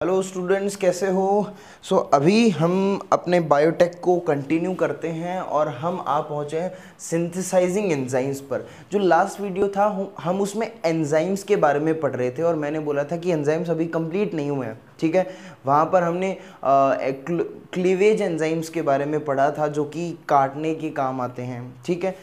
Hello students, कैसे हो? अभी हम अपने बायोटेक को कंटिन्यू करते हैं और हम आ पहुँचे हैं सिंथेसाइजिंग एंजाइम्स पर। जो लास्ट वीडियो था हम उसमें एंजाइम्स के बारे में पढ़ रहे थे और मैंने बोला था कि एंजाइम्स अभी कंप्लीट नहीं हुए हैं, ठीक है। वहाँ पर हमने क्लीवेज एंजाइम्स के बारे में पढ़ा था जो कि काटने के काम आते हैं, ठीक है।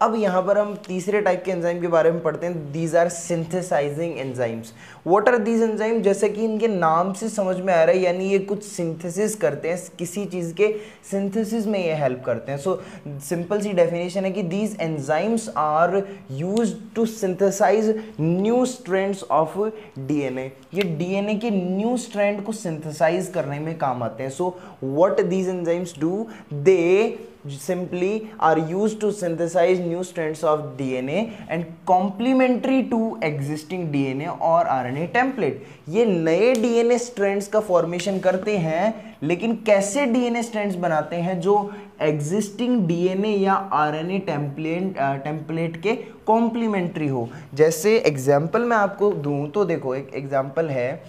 अब यहाँ पर हम तीसरे टाइप के एंजाइम के बारे में पढ़ते हैं। These are synthesising enzymes. What are these enzyme? जैसे कि इनके नाम से समझ में आ रहा है, यानी ये कुछ सिंथेसिस करते हैं, किसी चीज़ के सिंथेसिस में ये हेल्प करते हैं। सिंपल सी डेफिनेशन है कि these enzymes are used to synthesise new strands of DNA. ये डीएनए के न्यू स्ट्रैंड को सिंथेसाइज करने में काम आते हैं। What these enzymes do? They simply are used to synthesize new strands of DNA and complementary to existing DNA और RNA template। ये नए DNA strands का फॉर्मेशन करते हैं, लेकिन कैसे DNA strands बनाते हैं? जो existing DNA या RNA template के complementary हो। जैसे एग्जाम्पल मैं आपको दूं तो देखो, एक एग्जाम्पल है,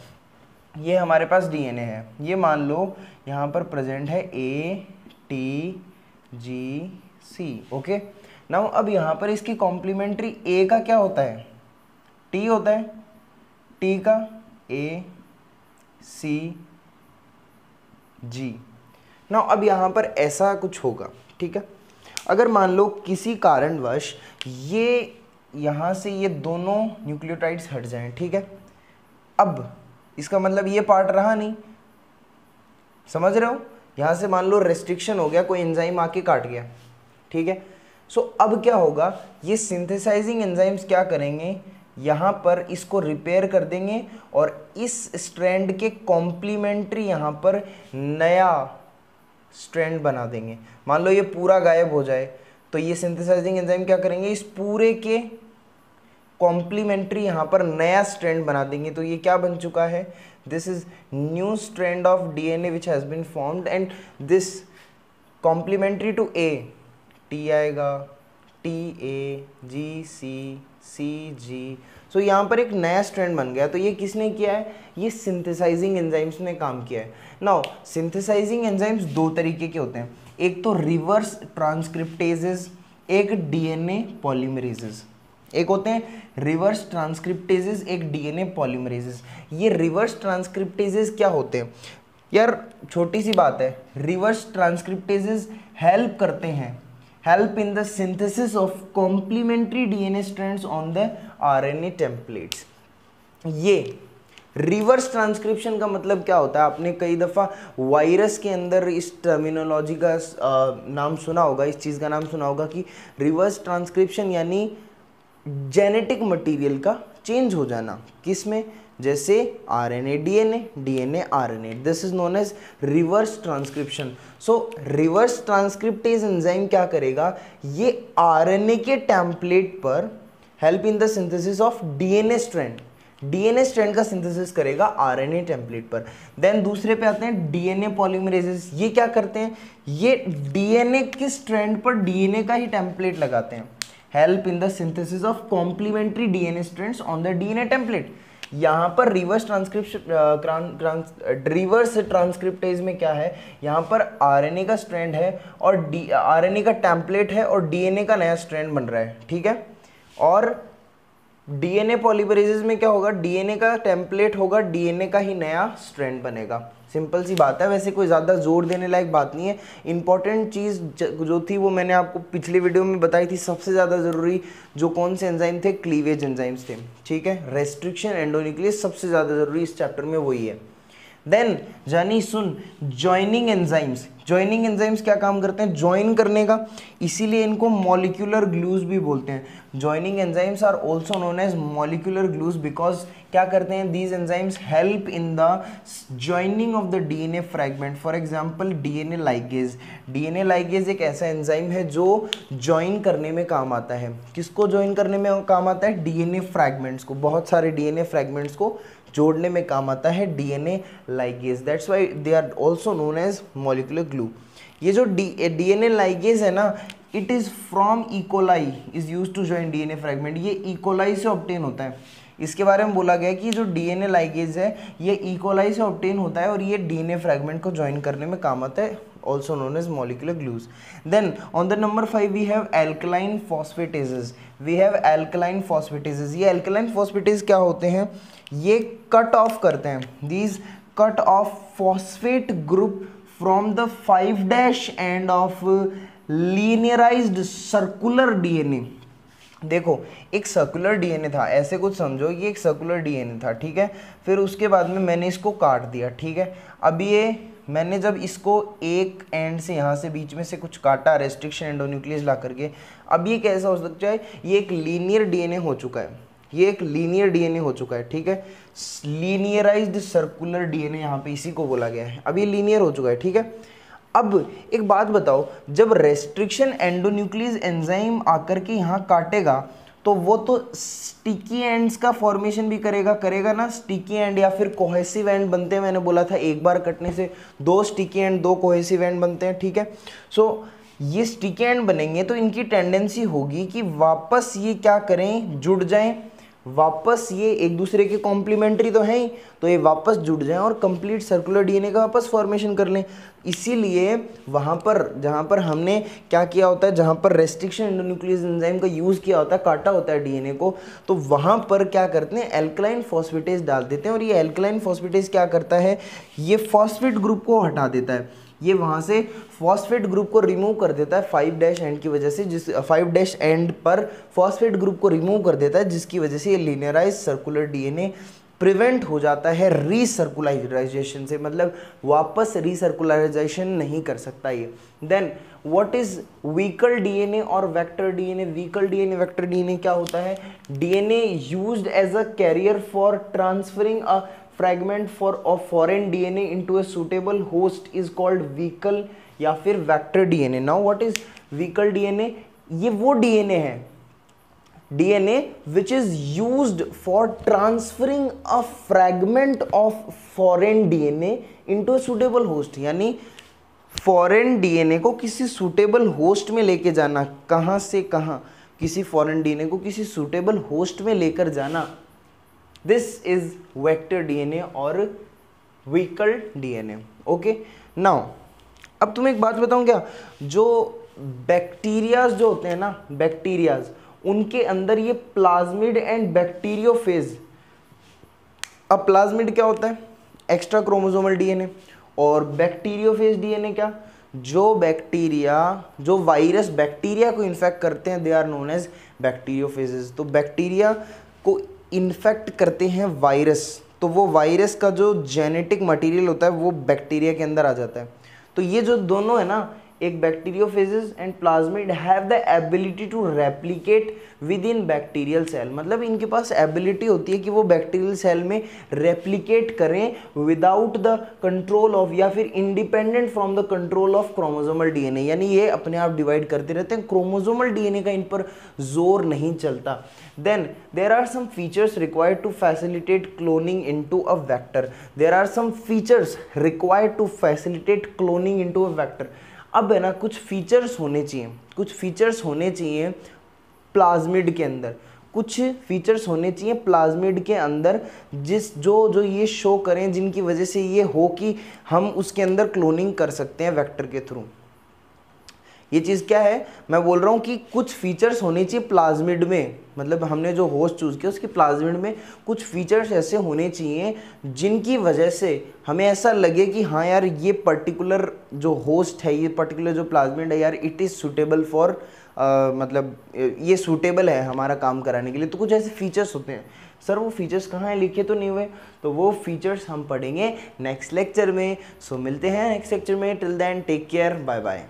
ये हमारे पास DNA है, ये मान लो यहाँ पर प्रेजेंट है ATGC, ओके। नाउ अब यहाँ पर इसकी कॉम्प्लीमेंट्री ए का क्या होता है? टी होता है, टी का ACG। नाउ अब यहाँ पर ऐसा कुछ होगा, ठीक है। अगर मान लो किसी कारणवश ये यहाँ से ये दोनों न्यूक्लियोटाइड्स हट जाएं, ठीक है। अब इसका मतलब ये पार्ट रहा नहीं, समझ रहे हो? यहाँ से मान लो रेस्ट्रिक्शन हो गया, कोई एंजाइम आके काट गया, ठीक है। अब क्या होगा? ये सिंथेसाइजिंग एंजाइम्स क्या करेंगे? यहाँ पर इसको रिपेयर कर देंगे और इस स्ट्रैंड के कॉम्प्लीमेंट्री यहाँ पर नया स्ट्रैंड बना देंगे। मान लो ये पूरा गायब हो जाए तो ये सिंथेसाइजिंग एंजाइम क्या करेंगे? इस पूरे के कॉम्प्लीमेंट्री यहाँ पर नया स्ट्रैंड बना देंगे। तो ये क्या बन चुका है? This is new strand of DNA which has been formed and this complementary to A, T आएगा, TAGCCG। यहाँ पर एक नया स्ट्रैंड बन गया। तो ये किसने किया है? ये सिंथेसाइजिंग एंजाइम्स ने काम किया है। नाउ सिंथेसाइजिंग एंजाइम्स दो तरीके के होते हैं, एक तो रिवर्स ट्रांसक्रिप्टेजेस, एक डीएनए पॉलीमरेजेस। एक होते हैं रिवर्स ट्रांसक्रिप्टेजेस, एक डीएनए पॉलीमरेजेस। ये रिवर्स ट्रांसक्रिप्टेजेस क्या होते हैं यार? छोटी सी बात है, रिवर्स ट्रांसक्रिप्टेजेस हेल्प करते हैं, help in the synthesis of complementary DNA strands on the RNA templates. ये रिवर्स ट्रांसक्रिप्शन का मतलब क्या होता है? आपने कई दफ़ा वायरस के अंदर इस टर्मिनोलॉजी का नाम सुना होगा, इस चीज़ का नाम सुना होगा कि रिवर्स ट्रांसक्रिप्शन यानी जेनेटिक मटेरियल का चेंज हो जाना। किस में? जैसे RNA DNA, DNA RNA, this is known as reverse transcription. Reverse transcriptase enzyme क्या करेगा? ये आरएनए के टेम्पलेट पर help in the synthesis of DNA strand, DNA strand का सिंथेसिस करेगा आरएनए टेम्पलेट पर। देन दूसरे पे आते हैं डीएनए पॉलीमरेजेस। ये क्या करते हैं? ये डीएनए के स्ट्रैंड पर डीएनए का ही टेम्पलेट लगाते हैं, help in the synthesis of complementary DNA strands on the DNA template. यहाँ पर रिवर्स ट्रांसक्रिप्टेज में क्या है? यहाँ पर आरएनए का स्ट्रैंड है और आरएनए का टेम्पलेट है और डीएनए का नया स्ट्रैंड बन रहा है, ठीक है। और डीएनए पॉलीमरेजेस में क्या होगा? डीएनए का टेम्पलेट होगा, डीएनए का ही नया स्ट्रैंड बनेगा। सिंपल सी बात है, वैसे कोई ज़्यादा जोर देने लायक बात नहीं है। इंपॉर्टेंट चीज़ जो थी वो मैंने आपको पिछली वीडियो में बताई थी। सबसे ज़्यादा ज़रूरी जो कौन से एंजाइम थे? क्लीवेज एंजाइम्स थे, ठीक है। रेस्ट्रिक्शन, एंडोन्यूक्लियस, सबसे ज़्यादा ज़रूरी इस चैप्टर में वही है। देन जानी सुन, जॉइनिंग एंजाइम्स। जॉइनिंग एंजाइम्स क्या काम करते हैं? ज्वाइन करने का, इसीलिए इनको मॉलिक्यूलर ग्लूज भी बोलते हैं। Joining enzymes are also known as molecular glues because क्या करते हैं? These enzymes help in the joining of the DNA fragment. For example DNA ligase. DNA ligase एक ऐसा एंजाइम है जो ज्वाइन करने में काम आता है। किसको ज्वाइन करने में काम आता है? डीएनए फ्रैगमेंट्स को, बहुत सारे डीएनए फ्रैगमेंट्स को जोड़ने में काम आता है DNA ligase. That's why they are also known as molecular glue. ये जो डीएनए लाइगेज है ना, it is from E coli, is used to join DNA fragment. ये इकोलाई से ऑब्टेन होता है। इसके बारे में बोला गया कि जो डीएनए लाइगेज है ये इकोलाई से ऑब्टेन होता है और ये डीएनए फ्रैगमेंट को ज्वाइन करने में काम आता है, also known as molecular glues. Then on the number 5 we have alkaline phosphatases. We have alkaline phosphatases. ये alkaline phosphatase क्या होते हैं? ये कट ऑफ करते हैं. These cut off phosphate group from the 5' end of linearized circular DNA. देखो एक circular DNA था, ऐसे कुछ समझो, ये एक सर्कुलर डीएनए था, ठीक है. फिर उसके बाद में मैंने इसको काट दिया, ठीक है. अब ये मैंने जब इसको एक एंड से यहाँ से बीच में से कुछ काटा रेस्ट्रिक्शन एंडोन्यूक्लियस ला करके, अब ये कैसा हो सकता है? ये एक लीनियर डीएनए हो चुका है, ये एक लीनियर डीएनए हो चुका है, ठीक है. लीनियराइज्ड सर्कुलर डीएनए यहाँ पे इसी को बोला गया है. अब ये लीनियर हो चुका है, ठीक है. अब एक बात बताओ, जब रेस्ट्रिक्शन एंडोन्यूक्लियस एंजाइम आकर के यहाँ काटेगा तो वो तो स्टिकी एंड्स का फॉर्मेशन भी करेगा ना. स्टिकी एंड या फिर कोहेसिव एंड बनते हैं. मैंने बोला था एक बार कटने से 2 स्टिकी एंड 2 कोहेसिव एंड बनते हैं, ठीक है. सो ये स्टिकी एंड बनेंगे तो इनकी टेंडेंसी होगी कि वापस ये क्या करें, जुड़ जाएं. वापस ये एक दूसरे के कॉम्प्लीमेंट्री तो हैं ही, तो ये वापस जुड़ जाएं और कंप्लीट सर्कुलर डीएनए का वापस फॉर्मेशन कर लें. इसीलिए वहाँ पर जहाँ पर हमने क्या किया होता है, जहाँ पर रेस्ट्रिक्शन एंडोन्यूक्लियस एंजाइम का यूज़ किया होता है, काटा होता है डीएनए को, तो वहाँ पर क्या करते हैं, एल्कलाइन फॉस्फेटेज डाल देते हैं. और ये एल्कलाइन फॉस्फेटेज क्या करता है, ये फॉस्फेट ग्रुप को हटा देता है. ये वहाँ से फॉस्फेट ग्रुप को रिमूव कर देता है 5' एंड की वजह से, जिस 5' एंड पर फॉस्फेट ग्रुप को रिमूव कर देता है, जिसकी वजह से ये लीनियराइज सर्कुलर डीएनए प्रिवेंट हो जाता है रीसर्कुलराइजेशन से. मतलब वापस रीसर्कुलराइजेशन नहीं कर सकता ये. Then what is vehicle DNA और vector DNA? Vehicle DNA vector DNA क्या होता है? DNA used as a carrier for transferring a fragment for of foreign DNA into a suitable host is called vehicle या फिर vector DNA. Now what is vehicle DNA? ये वो DNA है, DNA which is used for transferring a fragment of foreign DNA into a suitable host. यानी foreign DNA को किसी suitable host में लेके जाना. कहाँ से कहाँ? किसी foreign DNA को किसी suitable host में लेकर जाना. This is vector DNA और vehicle DNA. ओके. नाउ अब तुम्हें एक बात बताऊं क्या, जो बैक्टीरियाज जो होते हैं ना, बैक्टीरियाज, उनके अंदर ये प्लाज्मिड एंड बैक्टीरियोफेज. अब प्लाज्मिड क्या होता है? Extra chromosomal DNA. और बैक्टीरियोफेज डीएनए क्या? जो बैक्टीरिया, जो वायरस बैक्टीरिया को इन्फेक्ट करते हैं, they are known as bacteriophages. तो बैक्टीरिया को इन्फेक्ट करते हैं वायरस, तो वो वायरस का जो जेनेटिक मटेरियल होता है वो बैक्टीरिया के अंदर आ जाता है. तो ये जो दोनों है ना, एक bacteriophages and plasmid have the ability to replicate within bacterial cell. मतलब इनके पास एबिलिटी होती है कि वो बैक्टीरियल सेल में रेप्लिकेट करें विदाउट द कंट्रोल ऑफ या फिर independent from the control of chromosomal DNA. यानी ये अपने आप डिवाइड करते रहते हैं, क्रोमोसोमल डीएनए का इन पर जोर नहीं चलता. Then there are some features required to facilitate cloning into a vector. There are some features required to facilitate cloning into a vector. अब है ना, कुछ फीचर्स होने चाहिए, कुछ फीचर्स होने चाहिए प्लाज्मिड के अंदर, कुछ फीचर्स होने चाहिए प्लाज्मिड के अंदर जिस जो ये शो करें, जिनकी वजह से ये हो कि हम उसके अंदर क्लोनिंग कर सकते हैं वेक्टर के थ्रू. ये चीज़ क्या है, मैं बोल रहा हूँ कि कुछ फीचर्स होने चाहिए प्लाज्मिड में. मतलब हमने जो होस्ट चूज़ किया उसके प्लाज्मिड में कुछ फीचर्स ऐसे होने चाहिए जिनकी वजह से हमें ऐसा लगे कि हाँ यार, ये पर्टिकुलर जो होस्ट है, ये पर्टिकुलर जो प्लाज्मिड है यार, इट इज़ सूटेबल फॉर, मतलब ये सूटेबल है हमारा काम कराने के लिए. तो कुछ ऐसे फीचर्स होते हैं. सर वो फीचर्स कहाँ हैं, लिखे तो नहीं हुए? तो वो फीचर्स हम पढ़ेंगे नेक्स्ट लेक्चर में. सो मिलते हैं नेक्स्ट लेक्चर में. Till then take care, bye bye.